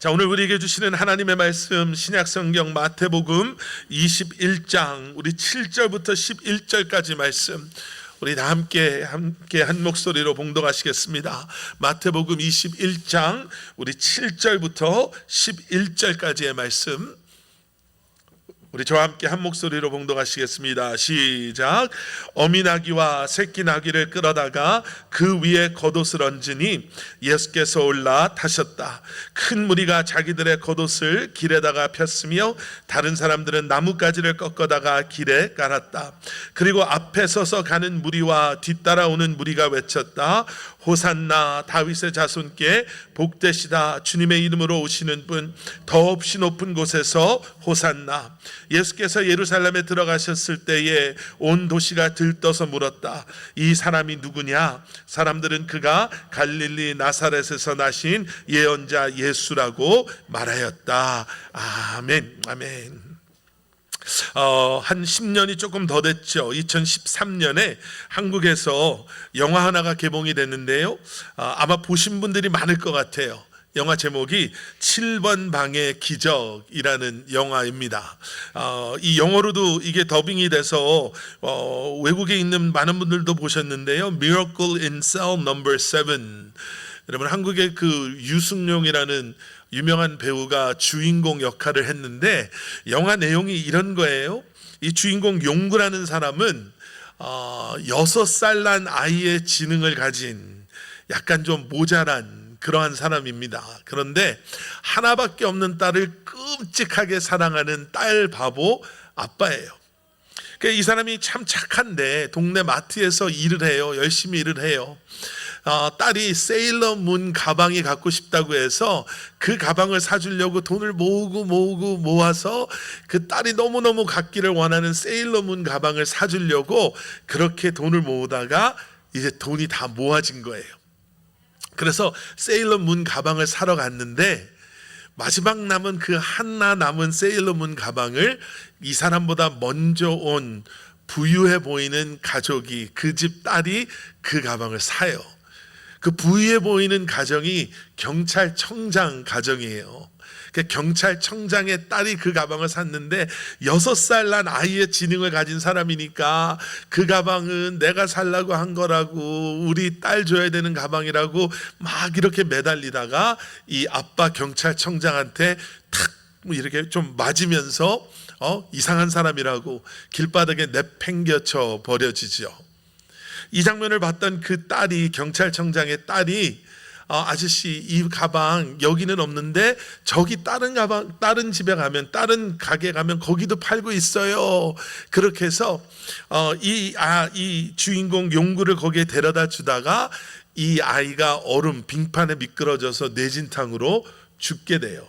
자, 오늘 우리에게 주시는 하나님의 말씀 신약성경 마태복음 21장 우리 7절부터 11절까지 말씀 우리 다 함께 한 목소리로 봉독하시겠습니다. 마태복음 21장 우리 7절부터 11절까지의 말씀 우리 저와 함께 한 목소리로 봉독하시겠습니다. 시작. 어미 나귀와 새끼 나귀를 끌어다가 그 위에 겉옷을 얹으니 예수께서 올라 타셨다. 큰 무리가 자기들의 겉옷을 길에다가 폈으며 다른 사람들은 나뭇가지를 꺾어다가 길에 깔았다. 그리고 앞에 서서 가는 무리와 뒤따라오는 무리가 외쳤다. 호산나 다윗의 자손께 복되시다. 주님의 이름으로 오시는 분 더없이 높은 곳에서 호산나. 예수께서 예루살렘에 들어가셨을 때에 온 도시가 들떠서 물었다. 이 사람이 누구냐? 사람들은 그가 갈릴리 나사렛에서 나신 예언자 예수라고 말하였다. 아멘. 아멘. 한 10년이 조금 더 됐죠. 2013년에 한국에서 영화 하나가 개봉이 됐는데요. 아마 보신 분들이 많을 것 같아요. 영화 제목이 7번 방의 기적이라는 영화입니다. 이 영어로도 이게 더빙이 돼서 외국에 있는 많은 분들도 보셨는데요. Miracle in Cell No. 7. 여러분, 한국의 그 유승룡이라는 유명한 배우가 주인공 역할을 했는데 영화 내용이 이런 거예요. 이 주인공 용구라는 사람은 6살 난 아이의 지능을 가진 약간 좀 모자란 그러한 사람입니다. 그런데 하나밖에 없는 딸을 끔찍하게 사랑하는 딸 바보 아빠예요. 이 사람이 참 착한데 동네 마트에서 일을 해요. 열심히 일을 해요. 딸이 세일러문 가방이 갖고 싶다고 해서 그 가방을 사주려고 돈을 모아서 그 딸이 너무너무 갖기를 원하는 세일러문 가방을 사주려고 그렇게 돈을 모으다가 이제 돈이 다 모아진 거예요. 그래서 세일러문 가방을 사러 갔는데 마지막 남은 그 하나 남은 세일러문 가방을 이 사람보다 먼저 온 부유해 보이는 가족이 그 집 딸이 그 가방을 사요. 그 부유해 보이는 가정이 경찰청장 가정이에요. 경찰청장의 딸이 그 가방을 샀는데 6살 난 아이의 지능을 가진 사람이니까 그 가방은 내가 살라고 한 거라고, 우리 딸 줘야 되는 가방이라고 막 이렇게 매달리다가 이 아빠 경찰청장한테 탁 이렇게 좀 맞으면서 이상한 사람이라고 길바닥에 내팽겨쳐 버려지죠. 이 장면을 봤던 그 딸이, 경찰청장의 딸이 아저씨 이 가방 여기는 없는데 저기 다른 가방, 다른 집에 가면, 다른 가게 가면 거기도 팔고 있어요. 그렇게 해서 이 주인공 용구를 거기에 데려다 주다가 이 아이가 얼음 빙판에 미끄러져서 뇌진탕으로 죽게 돼요.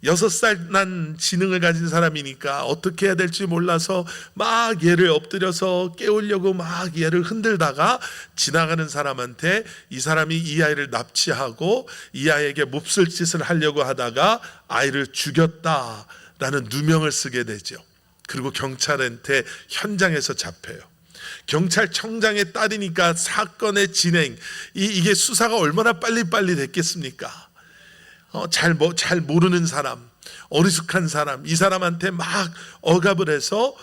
6살 난 지능을 가진 사람이니까 어떻게 해야 될지 몰라서 막 얘를 엎드려서 깨우려고 막 얘를 흔들다가 지나가는 사람한테 이 사람이 이 아이를 납치하고 이 아이에게 몹쓸 짓을 하려고 하다가 아이를 죽였다라는 누명을 쓰게 되죠. 그리고 경찰한테 현장에서 잡혀요. 경찰청장의 딸이니까 사건의 진행, 이게 수사가 얼마나 빨리빨리 됐겠습니까? 잘 모르는 사람, 어리숙한 사람, 이 사람한테 막 억압을 해서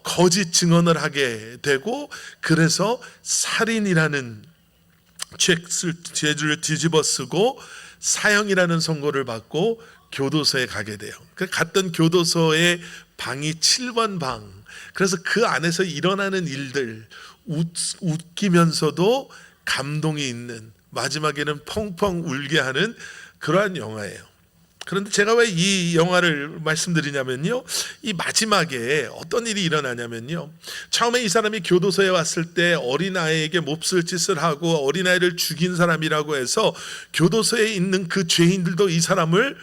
거짓 증언을 하게 되고, 그래서 살인이라는 죄를 뒤집어 쓰고 사형이라는 선고를 받고 교도소에 가게 돼요. 갔던 교도소의 방이 7번 방. 그래서 그 안에서 일어나는 일들, 웃기면서도 감동이 있는, 마지막에는 펑펑 울게 하는 그러한 영화예요. 그런데 제가 왜 이 영화를 말씀드리냐면요, 이 마지막에 어떤 일이 일어나냐면요, 처음에 이 사람이 교도소에 왔을 때 어린아이에게 몹쓸 짓을 하고 어린아이를 죽인 사람이라고 해서 교도소에 있는 그 죄인들도 이 사람을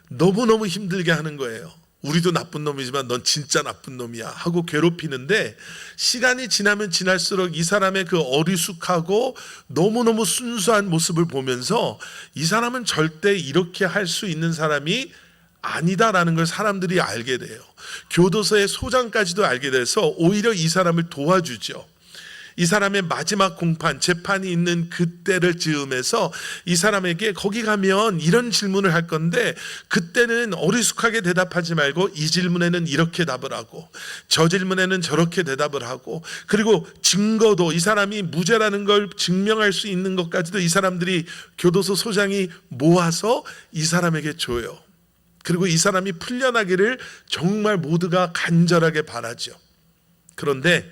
너무너무 힘들게 하는 거예요. 우리도 나쁜 놈이지만 넌 진짜 나쁜 놈이야 하고 괴롭히는데, 시간이 지나면 지날수록 이 사람의 그 어리숙하고 너무너무 순수한 모습을 보면서 이 사람은 절대 이렇게 할 수 있는 사람이 아니다라는 걸 사람들이 알게 돼요. 교도소의 소장까지도 알게 돼서 오히려 이 사람을 도와주죠. 이 사람의 마지막 공판, 재판이 있는 그때를 즈음해서 이 사람에게 거기 가면 이런 질문을 할 건데 그때는 어리숙하게 대답하지 말고 이 질문에는 이렇게 답을 하고 저 질문에는 저렇게 대답을 하고, 그리고 증거도 이 사람이 무죄라는 걸 증명할 수 있는 것까지도 이 사람들이 교도소 소장이 모아서 이 사람에게 줘요. 그리고 이 사람이 풀려나기를 정말 모두가 간절하게 바라죠. 그런데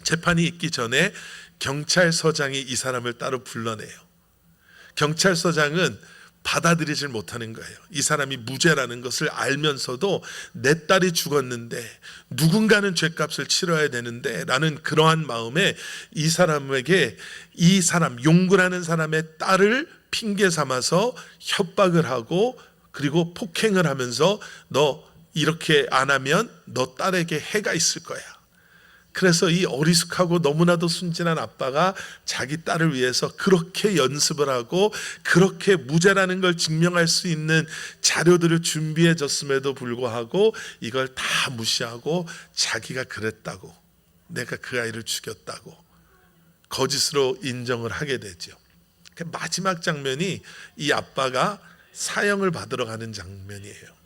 재판이 있기 전에 경찰서장이 이 사람을 따로 불러내요. 경찰서장은 받아들이질 못하는 거예요. 이 사람이 무죄라는 것을 알면서도 내 딸이 죽었는데 누군가는 죄값을 치러야 되는데 라는 그러한 마음에 이 사람에게 이 사람 용구라는 사람의 딸을 핑계 삼아서 협박을 하고 그리고 폭행을 하면서 너 이렇게 안 하면 너 딸에게 해가 있을 거야. 그래서 이 어리숙하고 너무나도 순진한 아빠가 자기 딸을 위해서 그렇게 연습을 하고 그렇게 무죄라는 걸 증명할 수 있는 자료들을 준비해 줬음에도 불구하고 이걸 다 무시하고 자기가 그랬다고, 내가 그 아이를 죽였다고 거짓으로 인정을 하게 되죠. 마지막 장면이 이 아빠가 사형을 받으러 가는 장면이에요.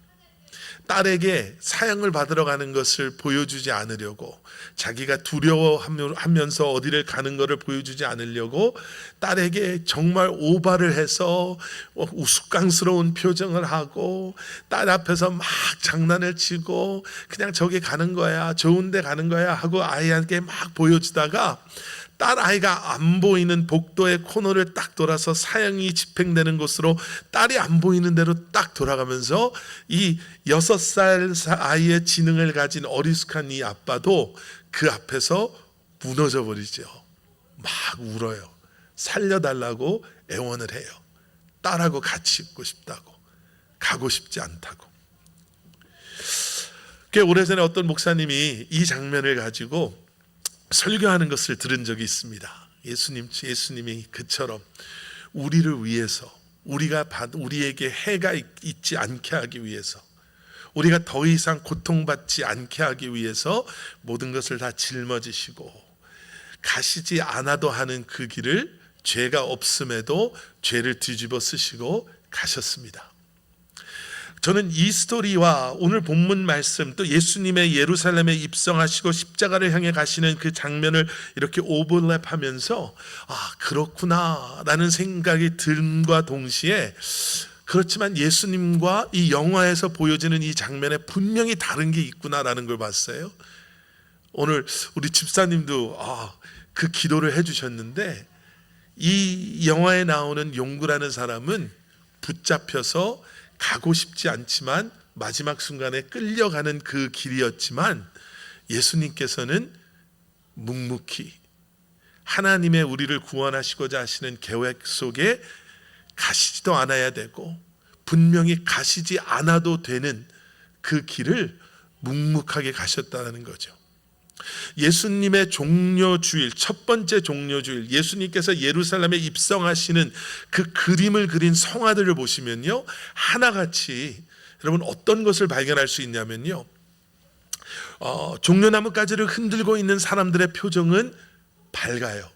딸에게 사형을 받으러 가는 것을 보여주지 않으려고, 자기가 두려워하면서 어디를 가는 것을 보여주지 않으려고 딸에게 정말 오바를 해서 우스꽝스러운 표정을 하고 딸 앞에서 막 장난을 치고 그냥 저기 가는 거야, 좋은 데 가는 거야 하고 아이한테 막 보여주다가 딸 아이가 안 보이는 복도의 코너를 딱 돌아서 사형이 집행되는 곳으로 딸이 안 보이는 대로 딱 돌아가면서 이 6살 아이의 지능을 가진 어리숙한 이 아빠도 그 앞에서 무너져 버리죠. 막 울어요. 살려달라고 애원을 해요. 딸하고 같이 있고 싶다고, 가고 싶지 않다고. 꽤 오래전에 어떤 목사님이 이 장면을 가지고 설교하는 것을 들은 적이 있습니다. 예수님이 그처럼 우리를 위해서, 우리에게 해가 있지 않게 하기 위해서, 우리가 더 이상 고통받지 않게 하기 위해서 모든 것을 다 짊어지시고 가시지 않아도 하는 그 길을 죄가 없음에도 죄를 뒤집어 쓰시고 가셨습니다. 저는 이 스토리와 오늘 본문 말씀, 또 예수님의 예루살렘에 입성하시고 십자가를 향해 가시는 그 장면을 이렇게 오버랩하면서 그렇구나 라는 생각이 듦과 동시에, 그렇지만 예수님과 이 영화에서 보여지는 이 장면에 분명히 다른 게 있구나라는 걸 봤어요. 오늘 우리 집사님도 그 기도를 해주셨는데, 이 영화에 나오는 용구라는 사람은 붙잡혀서 가고 싶지 않지만 마지막 순간에 끌려가는 그 길이었지만, 예수님께서는 묵묵히 하나님의 우리를 구원하시고자 하시는 계획 속에 가시지도 않아야 되고 분명히 가시지 않아도 되는 그 길을 묵묵하게 가셨다는 거죠. 예수님의 종료주일, 첫 번째 종료주일, 예수님께서 예루살렘에 입성하시는 그 그림을 그린 성화들을 보시면요, 하나같이 여러분 어떤 것을 발견할 수 있냐면요, 종려나무 가지를 흔들고 있는 사람들의 표정은 밝아요.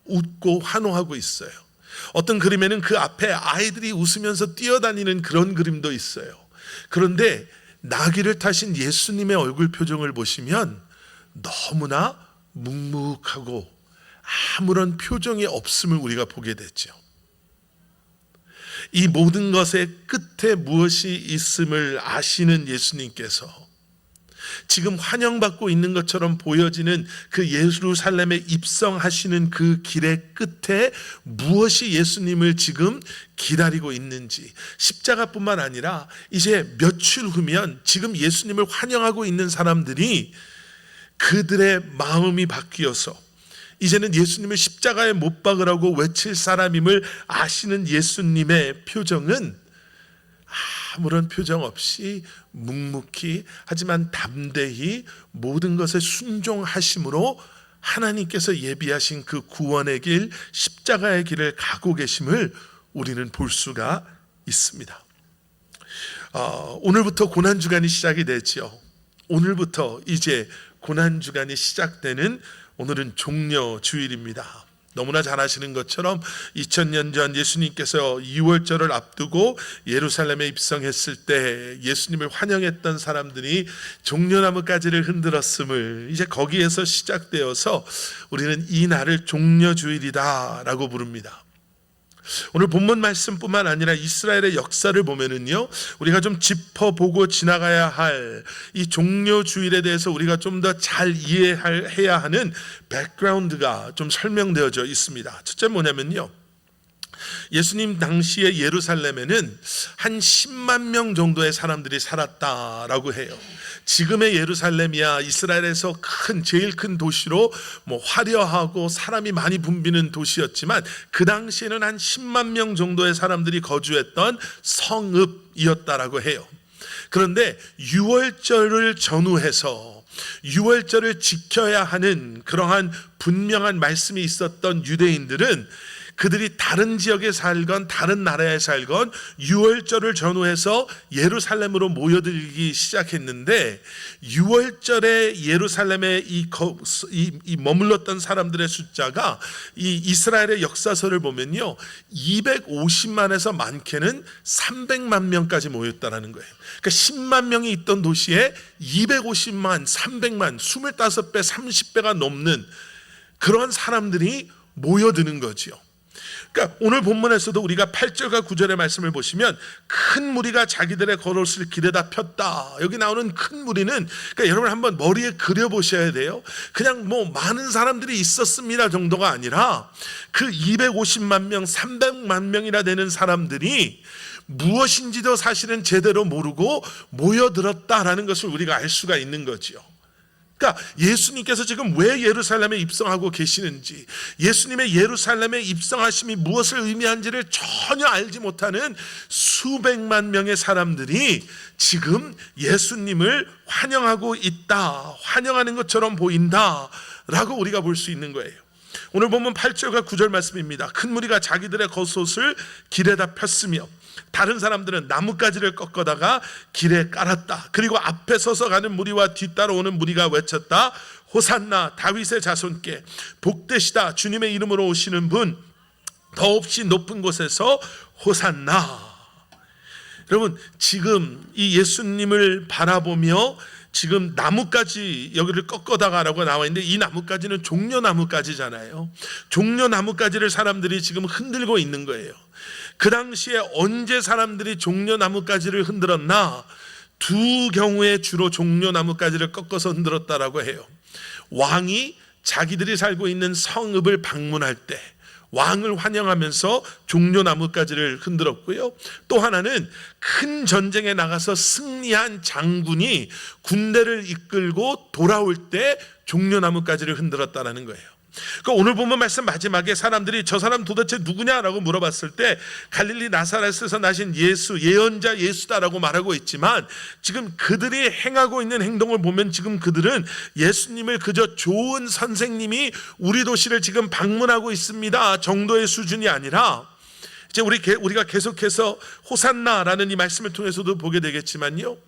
웃고 환호하고 있어요. 어떤 그림에는 그 앞에 아이들이 웃으면서 뛰어다니는 그런 그림도 있어요. 그런데 나귀를 타신 예수님의 얼굴 표정을 보시면 너무나 묵묵하고 아무런 표정이 없음을 우리가 보게 되죠. 이 모든 것의 끝에 무엇이 있음을 아시는 예수님께서 지금 환영받고 있는 것처럼 보여지는 그 예루살렘에 입성하시는 그 길의 끝에 무엇이 예수님을 지금 기다리고 있는지, 십자가뿐만 아니라 이제 며칠 후면 지금 예수님을 환영하고 있는 사람들이 그들의 마음이 바뀌어서 이제는 예수님을 십자가에 못 박으라고 외칠 사람임을 아시는 예수님의 표정은 아무런 표정 없이 묵묵히 하지만 담대히 모든 것에 순종하심으로 하나님께서 예비하신 그 구원의 길, 십자가의 길을 가고 계심을 우리는 볼 수가 있습니다. 오늘부터 고난주간이 시작이 되죠. 오늘부터 이제 고난주간이 시작되는 오늘은 종려 주일입니다. 너무나 잘 아시는 것처럼 2000년 전 예수님께서 6월절을 앞두고 예루살렘에 입성했을 때 예수님을 환영했던 사람들이 종려나무 가지를 흔들었음을 이제 거기에서 시작되어서 우리는 이 날을 종려주일이다라고 부릅니다. 오늘 본문 말씀뿐만 아니라 이스라엘의 역사를 보면은요, 우리가 좀 짚어보고 지나가야 할 이 종려주일에 대해서 우리가 좀 더 잘 이해해야 하는 백그라운드가 좀 설명되어져 있습니다. 첫째 뭐냐면요, 예수님 당시에 예루살렘에는 한 10만 명 정도의 사람들이 살았다라고 해요. 지금의 예루살렘이야 이스라엘에서 제일 큰 도시로 화려하고 사람이 많이 붐비는 도시였지만 그 당시에는 한 10만 명 정도의 사람들이 거주했던 성읍이었다라고 해요. 그런데 6월절을 전후해서 6월절을 지켜야 하는 그러한 분명한 말씀이 있었던 유대인들은 그들이 다른 지역에 살건 다른 나라에 살건 6월절을 전후해서 예루살렘으로 모여들기 시작했는데 6월절에 예루살렘에 이 머물렀던 사람들의 숫자가 이 이스라엘의 역사서를 보면요 250만에서 많게는 300만 명까지 모였다라는 거예요. 그러니까 10만 명이 있던 도시에 250만, 300만, 25배, 30배가 넘는 그런 사람들이 모여드는 거지요. 그러니까 오늘 본문에서도 우리가 8절과 9절의 말씀을 보시면 큰 무리가 자기들의 겉옷을 길에다 폈다. 여기 나오는 큰 무리는 그러니까 여러분 한번 머리에 그려보셔야 돼요. 그냥 많은 사람들이 있었습니다 정도가 아니라 그 250만 명, 300만 명이나 되는 사람들이 무엇인지도 사실은 제대로 모르고 모여들었다라는 것을 우리가 알 수가 있는 거지요. 그러니까 예수님께서 지금 왜 예루살렘에 입성하고 계시는지, 예수님의 예루살렘에 입성하심이 무엇을 의미한지를 전혀 알지 못하는 수백만 명의 사람들이 지금 예수님을 환영하고 있다, 환영하는 것처럼 보인다라고 우리가 볼 수 있는 거예요. 오늘 보면 8절과 9절 말씀입니다. 큰 무리가 자기들의 겉옷을 길에다 폈으며 다른 사람들은 나뭇가지를 꺾어다가 길에 깔았다. 그리고 앞에 서서 가는 무리와 뒤따라오는 무리가 외쳤다. 호산나 다윗의 자손께 복되시다. 주님의 이름으로 오시는 분 더없이 높은 곳에서 호산나. 여러분 지금 이 예수님을 바라보며 지금 나뭇가지 여기를 꺾어다가라고 나와 있는데 이 나뭇가지는 종려나뭇가지잖아요. 종려나뭇가지를 사람들이 지금 흔들고 있는 거예요. 그 당시에 언제 사람들이 종려나뭇가지를 흔들었나? 두 경우에 주로 종려나뭇가지를 꺾어서 흔들었다라고 해요. 왕이 자기들이 살고 있는 성읍을 방문할 때 왕을 환영하면서 종려나뭇가지를 흔들었고요. 또 하나는 큰 전쟁에 나가서 승리한 장군이 군대를 이끌고 돌아올 때 종려나뭇가지를 흔들었다라는 거예요. 그러니까 오늘 본문 말씀 마지막에 사람들이 저 사람 도대체 누구냐라고 물어봤을 때 갈릴리 나사렛에서 나신 예수, 예언자 예수다라고 말하고 있지만 지금 그들이 행하고 있는 행동을 보면 지금 그들은 예수님을 그저 좋은 선생님이 우리 도시를 지금 방문하고 있습니다 정도의 수준이 아니라 이제 우리가 계속해서 호산나라는 이 말씀을 통해서도 보게 되겠지만요,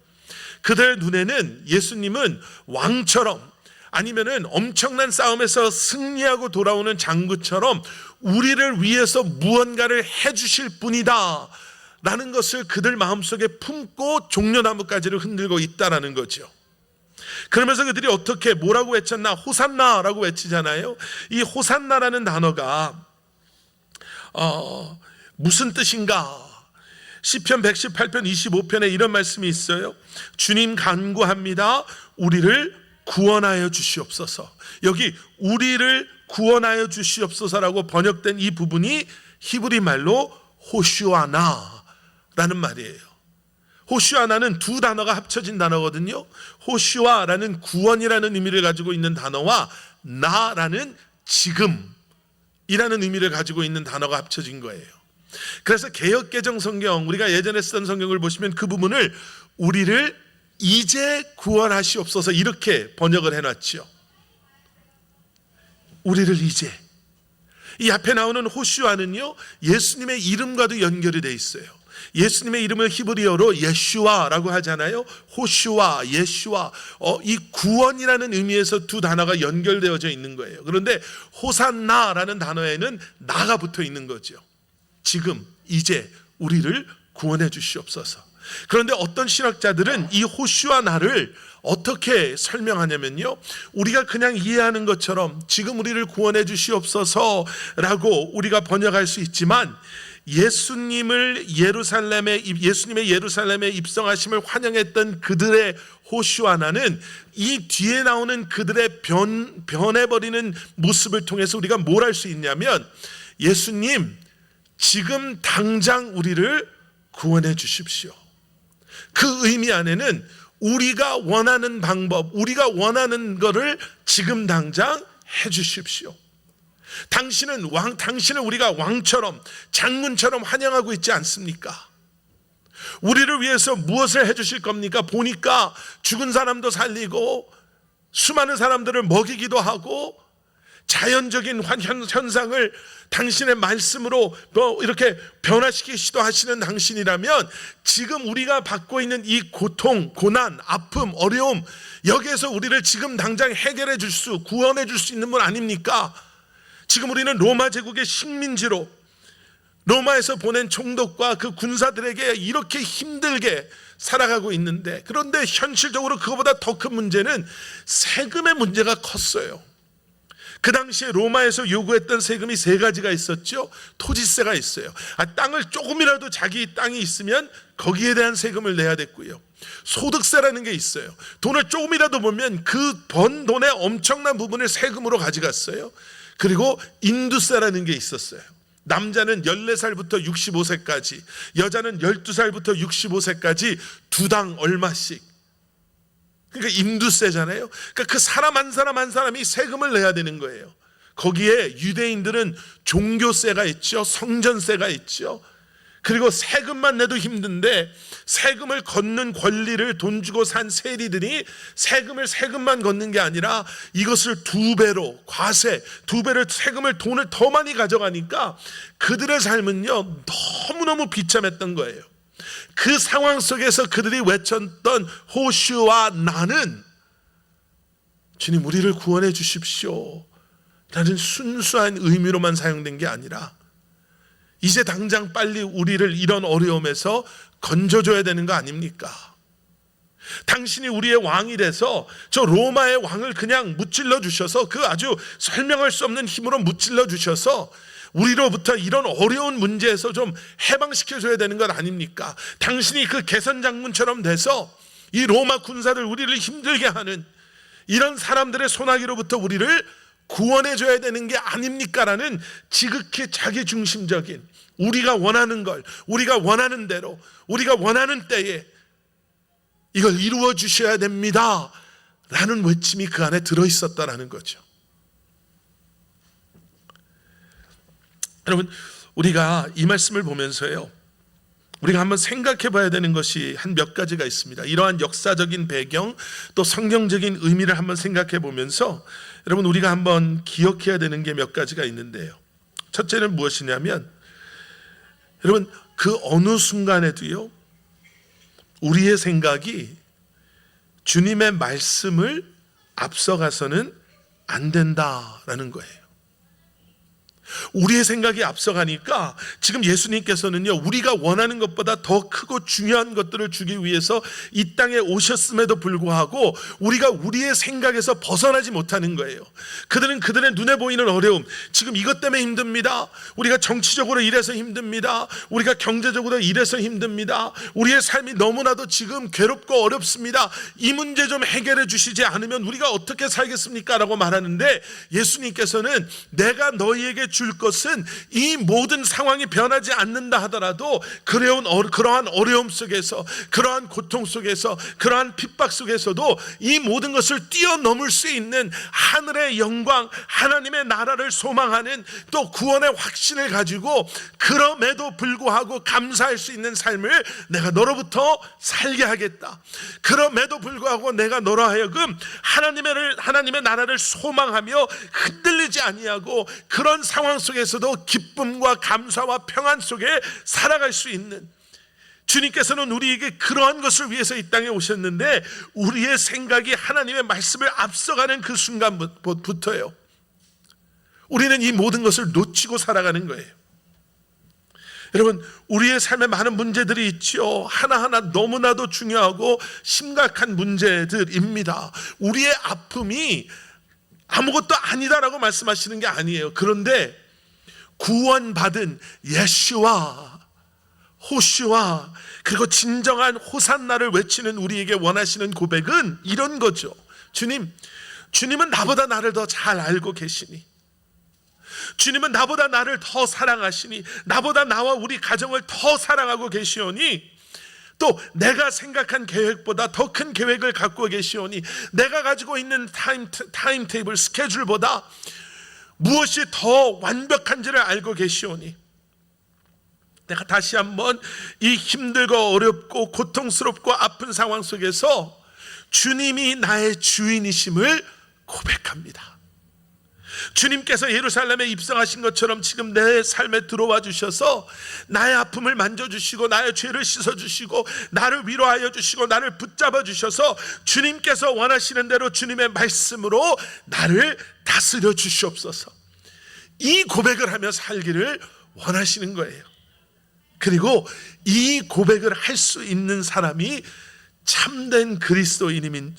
그들 눈에는 예수님은 왕처럼 아니면은 엄청난 싸움에서 승리하고 돌아오는 장군처럼 우리를 위해서 무언가를 해주실 분이다 라는 것을 그들 마음속에 품고 종려나뭇가지를 흔들고 있다라는 거죠. 그러면서 그들이 뭐라고 외쳤나? 호산나라고 외치잖아요. 이 호산나라는 단어가 무슨 뜻인가? 시편 118편 25편에 이런 말씀이 있어요. 주님 간구합니다. 우리를 구원하여 주시옵소서. 여기 우리를 구원하여 주시옵소서라고 번역된 이 부분이 히브리 말로 호슈아나라는 말이에요. 호슈아나는 두 단어가 합쳐진 단어거든요. 호슈아라는 구원이라는 의미를 가지고 있는 단어와 나라는 지금이라는 의미를 가지고 있는 단어가 합쳐진 거예요. 그래서 개역개정 성경, 우리가 예전에 쓰던 성경을 보시면 그 부분을 우리를 이제 구원하시옵소서 이렇게 번역을 해놨죠. 우리를 이제. 이 앞에 나오는 호슈아는요 예수님의 이름과도 연결이 돼 있어요. 예수님의 이름을 히브리어로 예슈아라고 하잖아요. 호슈아, 예슈아. 이 구원이라는 의미에서 두 단어가 연결되어져 있는 거예요. 그런데 호산나라는 단어에는 나가 붙어 있는 거죠. 지금 이제 우리를 구원해 주시옵소서. 그런데 어떤 신학자들은 이 호슈아 나를 어떻게 설명하냐면요, 우리가 그냥 이해하는 것처럼 지금 우리를 구원해 주시옵소서라고 우리가 번역할 수 있지만, 예수님의 예루살렘에 입성하심을 환영했던 그들의 호슈아나는 이 뒤에 나오는 그들의 변해버리는 모습을 통해서 우리가 뭘 할 수 있냐면, 예수님 지금 당장 우리를 구원해 주십시오. 그 의미 안에는 우리가 원하는 방법, 우리가 원하는 것을 지금 당장 해 주십시오. 당신은 당신을 우리가 왕처럼, 장군처럼 환영하고 있지 않습니까? 우리를 위해서 무엇을 해 주실 겁니까? 보니까 죽은 사람도 살리고 수많은 사람들을 먹이기도 하고 자연적인 현상을 당신의 말씀으로 이렇게 변화시키기도 하시는 당신이라면, 지금 우리가 받고 있는 이 고통, 고난, 아픔, 어려움, 여기에서 우리를 지금 당장 해결해 줄 수, 구원해 줄 수 있는 분 아닙니까? 지금 우리는 로마 제국의 식민지로, 로마에서 보낸 총독과 그 군사들에게 이렇게 힘들게 살아가고 있는데, 그런데 현실적으로 그거보다 더 큰 문제는 세금의 문제가 컸어요. 그 당시에 로마에서 요구했던 세금이 세 가지가 있었죠. 토지세가 있어요. 땅을 조금이라도 자기 땅이 있으면 거기에 대한 세금을 내야 됐고요. 소득세라는 게 있어요. 돈을 조금이라도 벌면 그 번 돈의 엄청난 부분을 세금으로 가져갔어요. 그리고 인두세라는 게 있었어요. 남자는 14살부터 65세까지, 여자는 12살부터 65세까지 두 당 얼마씩. 그러니까 인두세잖아요. 그러니까 그 사람 한 사람 한 사람이 세금을 내야 되는 거예요. 거기에 유대인들은 종교세가 있죠. 성전세가 있죠. 그리고 세금만 내도 힘든데, 세금을 걷는 권리를 돈 주고 산 세리들이 세금만 걷는 게 아니라 이것을 두 배로, 과세, 두 배를 돈을 더 많이 가져가니까 그들의 삶은요 너무너무 비참했던 거예요. 그 상황 속에서 그들이 외쳤던 호슈아 나는, 주님 우리를 구원해 주십시오 라는 순수한 의미로만 사용된 게 아니라, 이제 당장 빨리 우리를 이런 어려움에서 건져줘야 되는 거 아닙니까? 당신이 우리의 왕이 돼서 저 로마의 왕을 그냥 무찔러 주셔서, 그 아주 설명할 수 없는 힘으로 무찔러 주셔서 우리로부터 이런 어려운 문제에서 좀 해방시켜줘야 되는 것 아닙니까? 당신이 그 개선 장군처럼 돼서 이 로마 군사들, 우리를 힘들게 하는 이런 사람들의 소나기로부터 우리를 구원해줘야 되는 게 아닙니까? 라는 지극히 자기중심적인, 우리가 원하는 걸, 우리가 원하는 대로, 우리가 원하는 때에 이걸 이루어 주셔야 됩니다 라는 외침이 그 안에 들어있었다라는 거죠. 여러분, 우리가 이 말씀을 보면서요, 우리가 한번 생각해 봐야 되는 것이 한 몇 가지가 있습니다. 이러한 역사적인 배경, 또 성경적인 의미를 한번 생각해 보면서 여러분, 우리가 한번 기억해야 되는 게 몇 가지가 있는데요. 첫째는 무엇이냐면, 여러분, 그 어느 순간에도요 우리의 생각이 주님의 말씀을 앞서가서는 안 된다라는 거예요. 우리의 생각이 앞서가니까 지금 예수님께서는요, 우리가 원하는 것보다 더 크고 중요한 것들을 주기 위해서 이 땅에 오셨음에도 불구하고 우리가 우리의 생각에서 벗어나지 못하는 거예요. 그들은 그들의 눈에 보이는 어려움, 지금 이것 때문에 힘듭니다, 우리가 정치적으로 이래서 힘듭니다, 우리가 경제적으로 이래서 힘듭니다, 우리의 삶이 너무나도 지금 괴롭고 어렵습니다, 이 문제 좀 해결해 주시지 않으면 우리가 어떻게 살겠습니까? 라고 말하는데, 예수님께서는 내가 너희에게 줄 것은 이 모든 상황이 변하지 않는다 하더라도 그러한 어려움 속에서, 그러한 고통 속에서, 그러한 핍박 속에서도 이 모든 것을 뛰어넘을 수 있는 하늘의 영광, 하나님의 나라를 소망하는, 또 구원의 확신을 가지고 그럼에도 불구하고 감사할 수 있는 삶을 내가 너로부터 살게 하겠다. 그럼에도 불구하고 내가 너로 하여금 하나님의 나라를 소망하며 흔들리지 아니하고 그런 상황 속에서도 기쁨과 감사와 평안 속에 살아갈 수 있는, 주님께서는 우리에게 그러한 것을 위해서 이 땅에 오셨는데 우리의 생각이 하나님의 말씀을 앞서가는 그 순간부터예요. 우리는 이 모든 것을 놓치고 살아가는 거예요. 여러분, 우리의 삶에 많은 문제들이 있죠. 하나하나 너무나도 중요하고 심각한 문제들입니다. 우리의 아픔이 아무것도 아니다라고 말씀하시는 게 아니에요. 그런데 구원받은 예수와 호시와 그리고 진정한 호산나를 외치는 우리에게 원하시는 고백은 이런 거죠. 주님은 나보다 나를 더 잘 알고 계시니, 주님은 나보다 나를 더 사랑하시니, 나보다 나와 우리 가정을 더 사랑하고 계시오니, 또 내가 생각한 계획보다 더 큰 계획을 갖고 계시오니, 내가 가지고 있는 타임 테이블 스케줄보다 무엇이 더 완벽한지를 알고 계시오니, 내가 다시 한번 이 힘들고 어렵고 고통스럽고 아픈 상황 속에서 주님이 나의 주인이심을 고백합니다. 주님께서 예루살렘에 입성하신 것처럼 지금 내 삶에 들어와 주셔서 나의 아픔을 만져주시고 나의 죄를 씻어주시고 나를 위로하여 주시고 나를 붙잡아 주셔서 주님께서 원하시는 대로 주님의 말씀으로 나를 다스려 주시옵소서. 이 고백을 하며 살기를 원하시는 거예요. 그리고 이 고백을 할 수 있는 사람이 참된 그리스도인인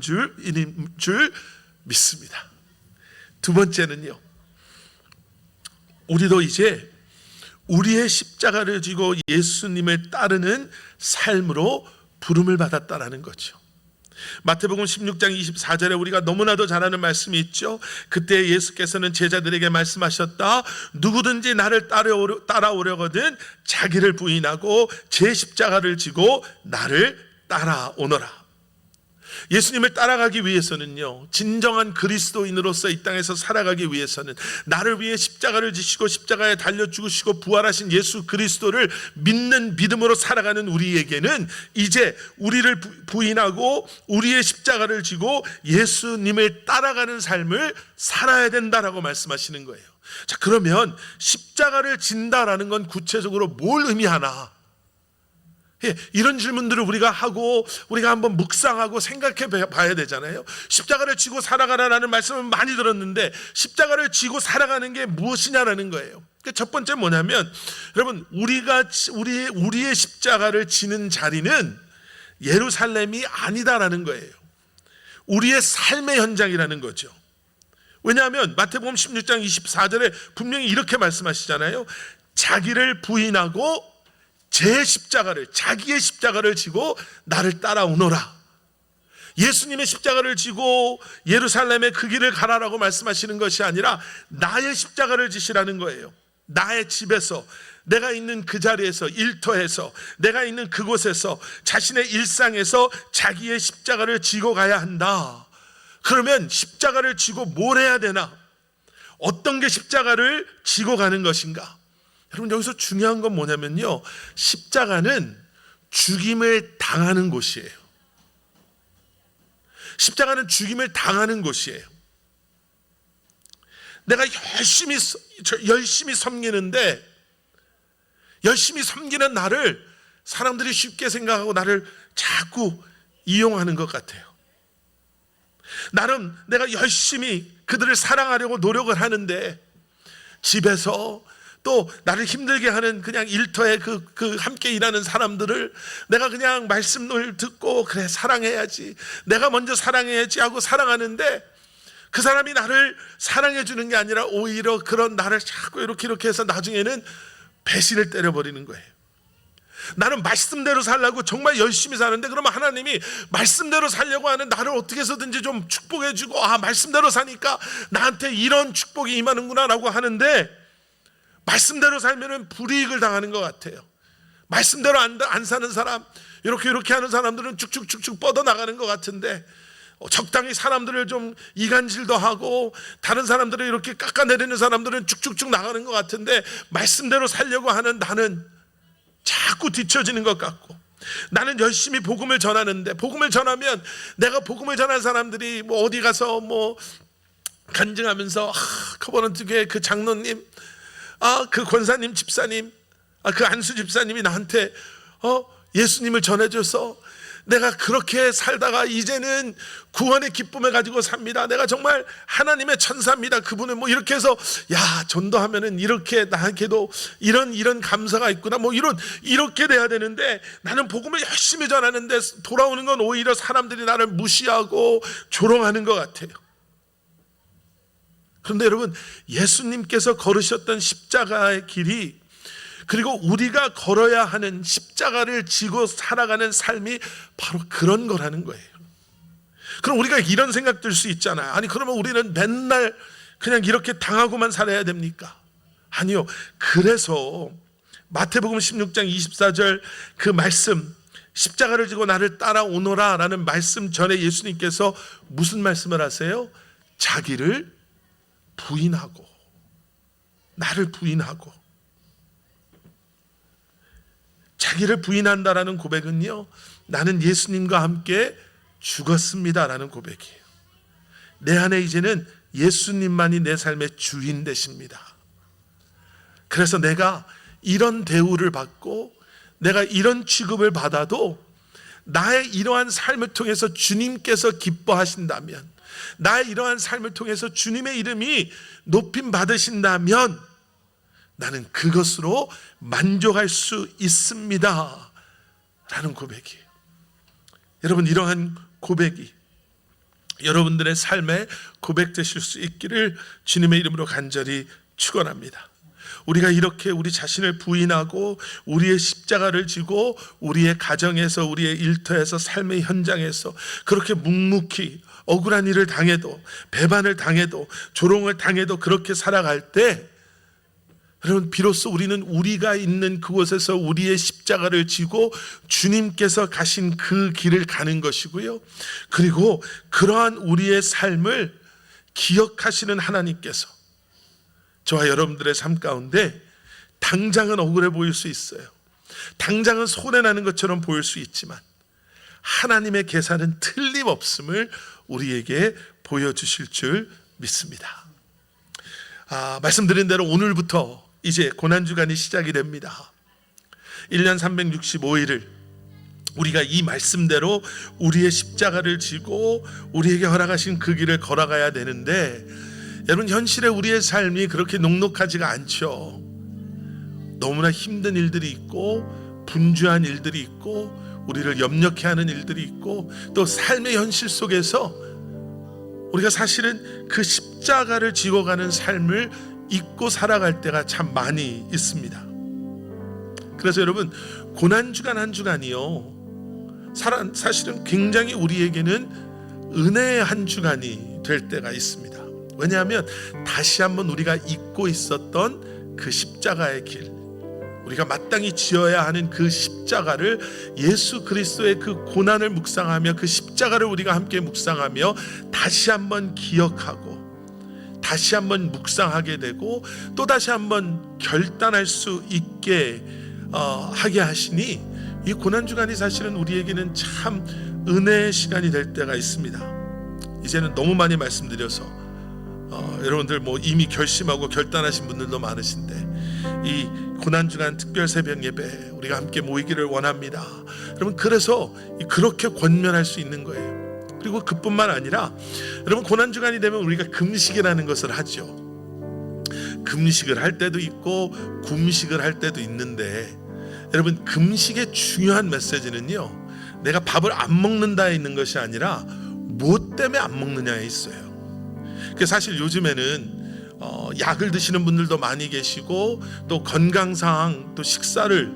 줄 믿습니다. 두 번째는요, 우리도 이제 우리의 십자가를 지고 예수님을 따르는 삶으로 부름을 받았다라는 거죠. 마태복음 16장 24절에 우리가 너무나도 잘 아는 말씀이 있죠. 그때 예수께서는 제자들에게 말씀하셨다. 누구든지 나를 따라오려거든 자기를 부인하고 제 십자가를 지고 나를 따라오너라. 예수님을 따라가기 위해서는요, 진정한 그리스도인으로서 이 땅에서 살아가기 위해서는 나를 위해 십자가를 지시고 십자가에 달려 죽으시고 부활하신 예수 그리스도를 믿는 믿음으로 살아가는 우리에게는 이제 우리를 부인하고 우리의 십자가를 지고 예수님을 따라가는 삶을 살아야 된다라고 말씀하시는 거예요. 자, 그러면 십자가를 진다라는 건 구체적으로 뭘 의미하나? 이런 질문들을 우리가 하고 우리가 한번 묵상하고 생각해 봐야 되잖아요. 십자가를 지고 살아가라는 말씀을 많이 들었는데 십자가를 지고 살아가는 게 무엇이냐라는 거예요. 첫 번째 뭐냐면, 여러분, 우리의 십자가를 지는 자리는 예루살렘이 아니다라는 거예요. 우리의 삶의 현장이라는 거죠. 왜냐하면 마태복음 16장 24절에 분명히 이렇게 말씀하시잖아요. 자기를 부인하고 제 십자가를, 자기의 십자가를 지고 나를 따라오너라. 예수님의 십자가를 지고 예루살렘의 그 길을 가라라고 말씀하시는 것이 아니라 나의 십자가를 지시라는 거예요. 나의 집에서, 내가 있는 그 자리에서, 일터에서, 내가 있는 그곳에서, 자신의 일상에서 자기의 십자가를 지고 가야 한다. 그러면 십자가를 지고 뭘 해야 되나? 어떤 게 십자가를 지고 가는 것인가? 여러분, 여기서 중요한 건 뭐냐면요, 십자가는 죽임을 당하는 곳이에요. 십자가는 죽임을 당하는 곳이에요. 내가 열심히 섬기는데, 열심히 섬기는 나를 사람들이 쉽게 생각하고 나를 자꾸 이용하는 것 같아요. 나름 내가 열심히 그들을 사랑하려고 노력을 하는데, 집에서 또 나를 힘들게 하는 그냥 일터에 그 함께 일하는 사람들을 내가 그냥 말씀을 듣고, 그래, 사랑해야지, 내가 먼저 사랑해야지 하고 사랑하는데, 그 사람이 나를 사랑해 주는 게 아니라 오히려 그런 나를 자꾸 이렇게 해서 나중에는 배신을 때려버리는 거예요. 나는 말씀대로 살려고 정말 열심히 사는데, 그러면 하나님이 말씀대로 살려고 하는 나를 어떻게 해서든지 좀 축복해 주고, 말씀대로 사니까 나한테 이런 축복이 임하는구나 라고 하는데, 말씀대로 살면은 불이익을 당하는 것 같아요. 말씀대로 안 사는 사람, 이렇게 하는 사람들은 쭉쭉쭉쭉 뻗어나가는 것 같은데, 적당히 사람들을 좀 이간질도 하고 다른 사람들을 이렇게 깎아내리는 사람들은 쭉쭉쭉 나가는 것 같은데, 말씀대로 살려고 하는 나는 자꾸 뒤처지는 것 같고, 나는 열심히 복음을 전하는데, 복음을 전하면 내가 복음을 전한 사람들이 뭐 어디 가서 뭐 간증하면서, 그분은 그 장로님, 그 권사님, 집사님, 그 안수 집사님이 나한테 예수님을 전해줘서 내가 그렇게 살다가 이제는 구원의 기쁨을 가지고 삽니다. 내가 정말 하나님의 천사입니다. 그분은 뭐 이렇게 해서 전도하면은 이렇게 나에게도 이런 감사가 있구나. 뭐 이렇게 돼야 되는데 나는 복음을 열심히 전하는데 돌아오는 건 오히려 사람들이 나를 무시하고 조롱하는 것 같아요. 그런데 여러분, 예수님께서 걸으셨던 십자가의 길이, 그리고 우리가 걸어야 하는 십자가를 지고 살아가는 삶이 바로 그런 거라는 거예요. 그럼 우리가 이런 생각 들 수 있잖아요. 아니, 그러면 우리는 맨날 그냥 이렇게 당하고만 살아야 됩니까? 아니요. 그래서 마태복음 16장 24절 그 말씀, 십자가를 지고 나를 따라오너라 라는 말씀 전에 예수님께서 무슨 말씀을 하세요? 자기를 부인하고, 나를 부인하고. 자기를 부인한다라는 고백은요, 나는 예수님과 함께 죽었습니다라는 고백이에요. 내 안에 이제는 예수님만이 내 삶의 주인 되십니다. 그래서 내가 이런 대우를 받고 내가 이런 취급을 받아도 나의 이러한 삶을 통해서 주님께서 기뻐하신다면, 나의 이러한 삶을 통해서 주님의 이름이 높임 받으신다면 나는 그것으로 만족할 수 있습니다 라는 고백이에요. 여러분, 이러한 고백이 여러분들의 삶에 고백되실 수 있기를 주님의 이름으로 간절히 축원합니다. 우리가 이렇게 우리 자신을 부인하고 우리의 십자가를 지고 우리의 가정에서, 우리의 일터에서, 삶의 현장에서 그렇게 묵묵히 억울한 일을 당해도, 배반을 당해도, 조롱을 당해도 그렇게 살아갈 때, 여러분, 비로소 우리는 우리가 있는 그곳에서 우리의 십자가를 지고 주님께서 가신 그 길을 가는 것이고요, 그리고 그러한 우리의 삶을 기억하시는 하나님께서 저와 여러분들의 삶 가운데 당장은 억울해 보일 수 있어요. 당장은 손해나는 것처럼 보일 수 있지만 하나님의 계산은 틀림없음을 우리에게 보여주실 줄 믿습니다. 말씀드린 대로 오늘부터 이제 고난주간이 시작이 됩니다. 1년 365일을 우리가 이 말씀대로 우리의 십자가를 지고 우리에게 허락하신 그 길을 걸어가야 되는데, 여러분, 현실에 우리의 삶이 그렇게 녹록하지가 않죠. 너무나 힘든 일들이 있고 분주한 일들이 있고 우리를 염려케 하는 일들이 있고, 또 삶의 현실 속에서 우리가 사실은 그 십자가를 지고 가는 삶을 잊고 살아갈 때가 참 많이 있습니다. 그래서 여러분, 고난주간 한 주간이요, 사실은 굉장히 우리에게는 은혜의 한 주간이 될 때가 있습니다. 왜냐하면 다시 한번 우리가 잊고 있었던 그 십자가의 길, 우리가 마땅히 지어야 하는 그 십자가를, 예수 그리스도의 그 고난을 묵상하며 그 십자가를 우리가 함께 묵상하며 다시 한번 기억하고 다시 한번 묵상하게 되고 또 다시 한번 결단할 수 있게 하게 하시니, 이 고난주간이 사실은 우리에게는 참 은혜의 시간이 될 때가 있습니다. 이제는 너무 많이 말씀드려서 여러분들 이미 결심하고 결단하신 분들도 많으신데, 이 고난주간 특별 새벽 예배 우리가 함께 모이기를 원합니다. 여러분, 그래서 그렇게 권면할 수 있는 거예요. 그리고 그뿐만 아니라 여러분, 고난주간이 되면 우리가 금식이라는 것을 하죠. 금식을 할 때도 있고 금식을 할 때도 있는데, 여러분, 금식의 중요한 메시지는요, 내가 밥을 안 먹는다에 있는 것이 아니라 무엇 때문에 안 먹느냐에 있어요. 사실 요즘에는 약을 드시는 분들도 많이 계시고, 또 건강상 또 식사를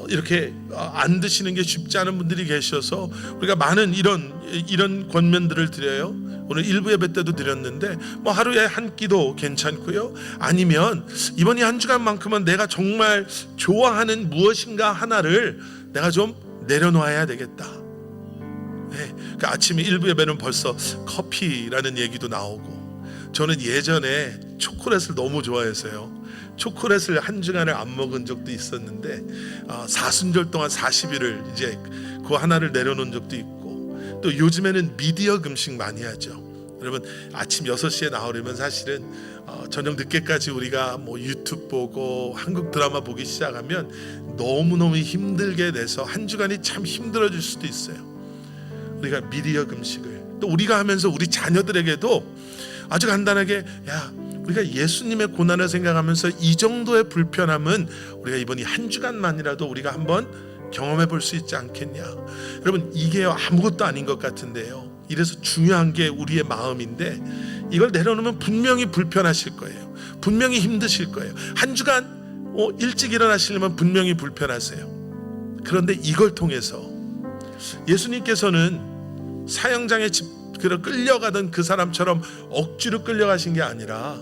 이렇게 안 드시는 게 쉽지 않은 분들이 계셔서 우리가 많은 이런 권면들을 드려요. 오늘 일부 예배 때도 드렸는데 하루에 한 끼도 괜찮고요, 아니면 이번 이 한 주간만큼은 내가 정말 좋아하는 무엇인가 하나를 내가 좀 내려놓아야 되겠다. 그 아침에 일부 예배는 벌써 커피라는 얘기도 나오고, 저는 예전에 초콜릿을 너무 좋아해서요, 초콜릿을 한 주간을 안 먹은 적도 있었는데 사순절 동안 40일을 이제 그 하나를 내려놓은 적도 있고, 또 요즘에는 미디어 금식 많이 하죠. 여러분 아침 6시에 나오려면 사실은 저녁 늦게까지 우리가 뭐 유튜브 보고 한국 드라마 보기 시작하면 너무너무 힘들게 돼서 한 주간이 참 힘들어질 수도 있어요. 우리가 미리어 금식을 또 우리가 하면서 우리 자녀들에게도 아주 간단하게 우리가 예수님의 고난을 생각하면서 이 정도의 불편함은 우리가 이번 한 주간만이라도 우리가 한번 경험해 볼 수 있지 않겠냐. 여러분 이게 아무것도 아닌 것 같은데요. 이래서 중요한 게 우리의 마음인데 이걸 내려놓으면 분명히 불편하실 거예요. 분명히 힘드실 거예요. 한 주간 일찍 일어나시려면 분명히 불편하세요. 그런데 이걸 통해서 예수님께서는 사형장에 끌려가던 그 사람처럼 억지로 끌려가신 게 아니라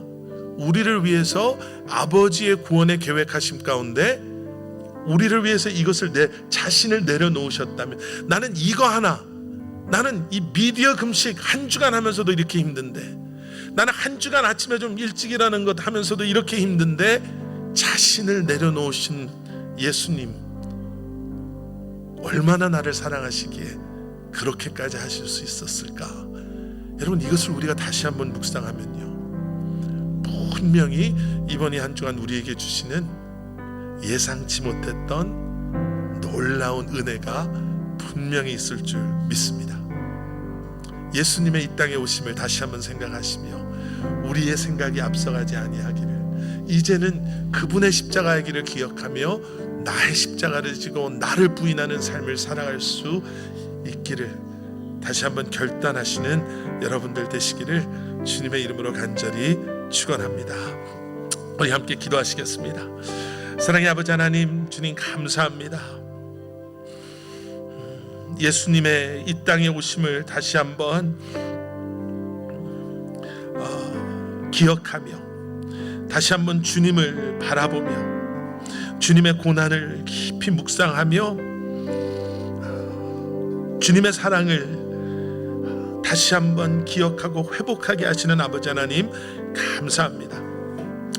우리를 위해서 아버지의 구원의 계획하심 가운데 우리를 위해서 이것을 내 자신을 내려놓으셨다면 나는 이거 하나, 나는 이 미디어 금식 한 주간 하면서도 이렇게 힘든데, 나는 한 주간 아침에 좀 일찍 일하는 것 하면서도 이렇게 힘든데 자신을 내려놓으신 예수님 얼마나 나를 사랑하시기에 그렇게까지 하실 수 있었을까? 여러분 이것을 우리가 다시 한번 묵상하면요, 분명히 이번 한 주간 우리에게 주시는 예상치 못했던 놀라운 은혜가 분명히 있을 줄 믿습니다. 예수님의 이 땅에 오심을 다시 한번 생각하시며 우리의 생각이 앞서가지 아니하기를, 이제는 그분의 십자가의 길을 기억하며 나의 십자가를 지고 나를 부인하는 삶을 살아갈 수 있기를 다시 한번 결단하시는 여러분들 되시기를 주님의 이름으로 간절히 축원합니다. 우리 함께 기도하시겠습니다. 사랑의 아버지 하나님, 주님 감사합니다. 예수님의 이 땅에 오심을 다시 한번 기억하며 다시 한번 주님을 바라보며 주님의 고난을 깊이 묵상하며 주님의 사랑을 다시 한번 기억하고 회복하게 하시는 아버지 하나님 감사합니다.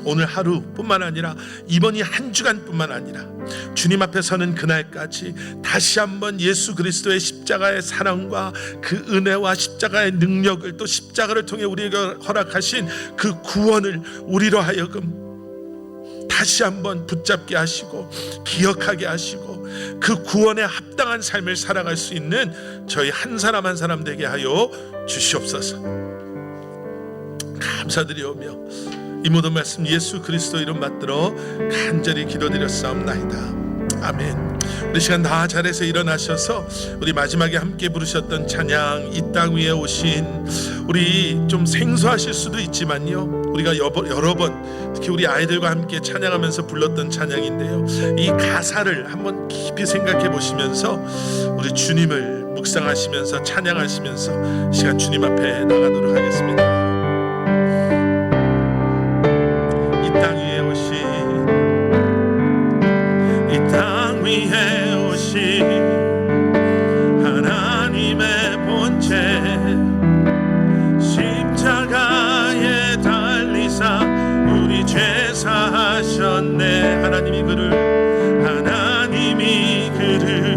오늘 하루뿐만 아니라 이번 한 주간뿐만 아니라 주님 앞에 서는 그날까지 다시 한번 예수 그리스도의 십자가의 사랑과 그 은혜와 십자가의 능력을, 또 십자가를 통해 우리에게 허락하신 그 구원을 우리로 하여금 다시 한번 붙잡게 하시고 기억하게 하시고 그 구원에 합당한 삶을 살아갈 수 있는 저희 한 사람 한 사람 되게 하여 주시옵소서. 감사드리오며 이 모든 말씀 예수 그리스도 이름 받들어 간절히 기도드렸사옵나이다. 아멘. 우리 시간 다 잘해서 일어나셔서 우리 마지막에 함께 부르셨던 찬양, 이 땅 위에 오신, 우리 좀 생소하실 수도 있지만요, 우리가 여러 번 특히 우리 아이들과 함께 찬양하면서 불렀던 찬양인데요, 이 가사를 한번 깊이 생각해 보시면서 우리 주님을 묵상하시면서 찬양하시면서 시간 주님 앞에 나가도록 하겠습니다. 위에 오신 하나님의 본체 십자가에 달리사 우리 죄 사하셨네. 하나님이 그를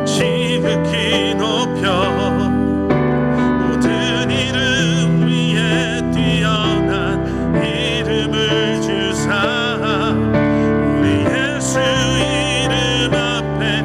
지극히 높여 모든 이름 위에 뛰어난 이름을 주사 주 이름 앞에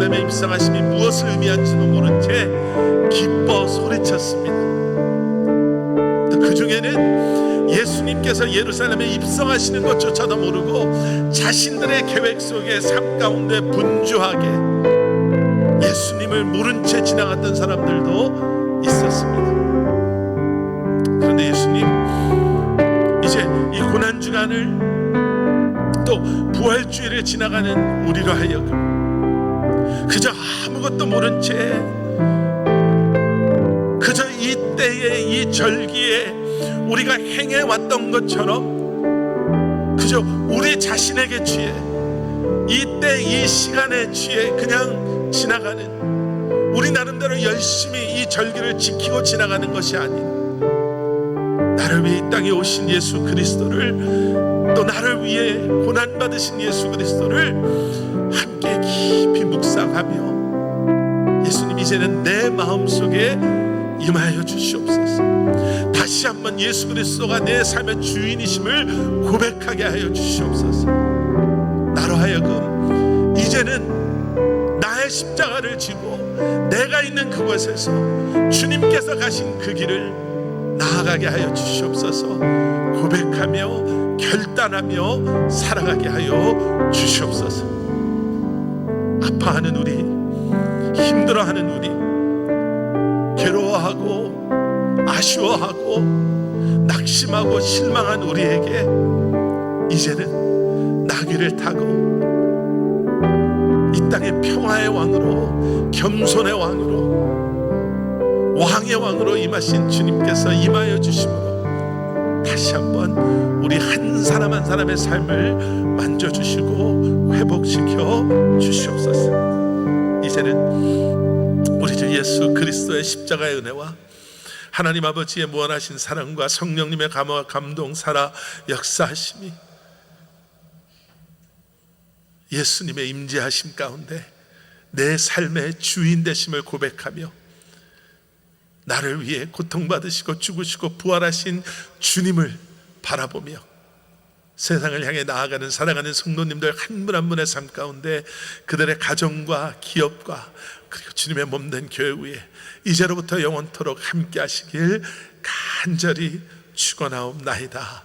예루살렘에 입성하심이 무엇을 의미한지도 모른 채 기뻐 소리쳤습니다. 그 중에는 예수님께서 예루살렘에 입성하시는 것조차도 모르고 자신들의 계획 속에 삶 가운데 분주하게 예수님을 모른 채 지나갔던 사람들도 있었습니다. 그런데 예수님, 이제 이 고난주간을 또 부활주일을 지나가는 우리로 하여금 그저 아무것도 모른 채 그저 이 때에 이 절기에 우리가 행해왔던 것처럼 그저 우리 자신에게 취해 이때 이 시간에 취해 그냥 지나가는, 우리 나름대로 열심히 이 절기를 지키고 지나가는 것이 아닌 나를 위해 이 땅에 오신 예수 그리스도를, 또 나를 위해 고난받으신 예수 그리스도를 함께 깊이 묵상하며 예수님, 이제는 내 마음속에 임하여 주시옵소서. 다시 한번 예수 그리스도가 내 삶의 주인이심을 고백하게 하여 주시옵소서. 나로 하여금 이제는 나의 십자가를 지고 내가 있는 그곳에서 주님께서 가신 그 길을 나아가게 하여 주시옵소서. 고백하며 결단하며 살아가게 하여 주시옵소서. 아파하는 우리, 힘들어하는 우리, 괴로워하고 아쉬워하고 낙심하고 실망한 우리에게 이제는 나귀를 타고 이 땅의 평화의 왕으로, 겸손의 왕으로, 왕의 왕으로 임하신 주님께서 임하여 주심으로 다시 한번 우리 한 사람 한 사람의 삶을 만져주시고 회복시켜 주시옵소서. 이제는 우리 주 예수 그리스도의 십자가의 은혜와 하나님 아버지의 무한하신 사랑과 성령님의 감화와 감동, 살아 역사하심이 예수님의 임재하심 가운데 내 삶의 주인 되심을 고백하며 나를 위해 고통받으시고 죽으시고 부활하신 주님을 바라보며 세상을 향해 나아가는 사랑하는 성도님들 한 분 한 분의 삶 가운데 그들의 가정과 기업과 그리고 주님의 몸된 교회 위에 이제로부터 영원토록 함께 하시길 간절히 축원하옵나이다.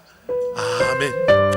아멘.